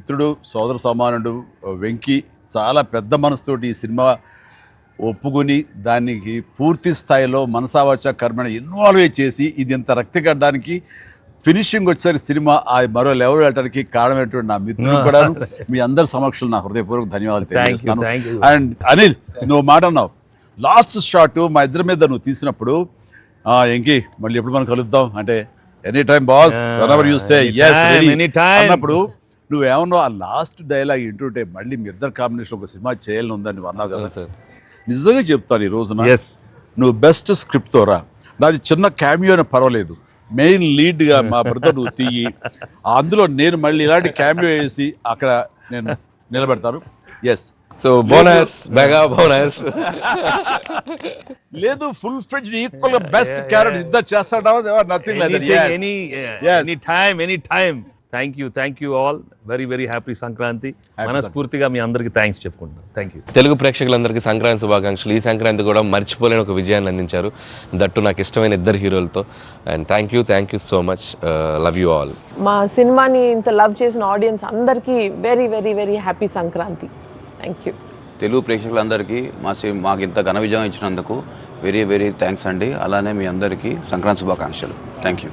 మిత్రుడు, సోదర సమానుడు వెంకీ చాలా పెద్ద మనసుతోటి ఈ సినిమా ఒప్పుకొని దానికి పూర్తి స్థాయిలో మనసావాచ కర్మణ ఇన్వాల్వ్ చేసి ఇది ఇంత రక్తిగడ్డానికి ఫినిషింగ్ వచ్చేసరికి సినిమా ఆ మరో లెవెల్ వెళ్ళడానికి కారణమైనటువంటి నా మిత్రుడు కూడా మీ అందరి సమక్షంలో నా హృదయపూర్వక ధన్యవాదాలు తెలియజేస్తాను. అండ్ అనిల్, నువ్వు మాట అన్నావు లాస్ట్ షాట్ మా ఇద్దరి మీద నువ్వు తీసినప్పుడు ఎంకి మళ్ళీ ఎప్పుడు మనం కలుద్దాం అంటే any time boss whenever you say yes ready అన్నప్పుడు నువ్వేమన్నావు ఆ లాస్ట్ డైలాగ్ వింటుంటే మళ్ళీ మీ ఇద్దరు కాంబినేషన్ ఒక సినిమా చేయాలని ఉందని నువ్వు అన్నావు కదా సార్. నిజంగా చెప్తాను ఈ రోజున నువ్వు బెస్ట్ స్క్రిప్ట్తో రా, నాది చిన్న క్యామియో అని పర్వాలేదు, మెయిన్ లీడ్గా మా బ్రదర్ నువ్వు తీయి, అందులో నేను మళ్ళీ ఇలాంటి క్యామియో వేసి అక్కడ నేను నిలబెడతాను. Yes so bonus mega bonus లేదు ఫుల్ ఫ్రెండ్స్ ఈక్వల్ గా బెస్ట్ క్యారెక్టర్ ఇద్దరు చేస్తాడా nothing like that. Any time thank you all very happy Sankranti. మనస్ఫూర్తిగా మీ అందరికి థ్యాంక్స్ చెప్పుకుంటున్నాను. Thank you. తెలుగు ప్రేక్షకులందరికీ సంక్రాంతి శుభాకాంక్షలు. ఈ సంక్రాంతి కూడా మర్చిపోలేని ఒక విజయాన్ని అందించారు, దట్టు నాకు ఇష్టమైన ఇద్దరు హీరోలతో. And thank you so much. Love you all. మా సినిమాని ఇంత లవ్ చేసిన ఆడియన్స్ అందరికీ very happy Sankranti. Thank you. Telugu ప్రేక్షకులందరికీ మాకు ఇంత ఘన విజయం ఇచ్చినందుకు వెరీ థ్యాంక్స్ అండి. అలానే మీ అందరికీ సంక్రాంతి శుభాకాంక్షలు. Thank you.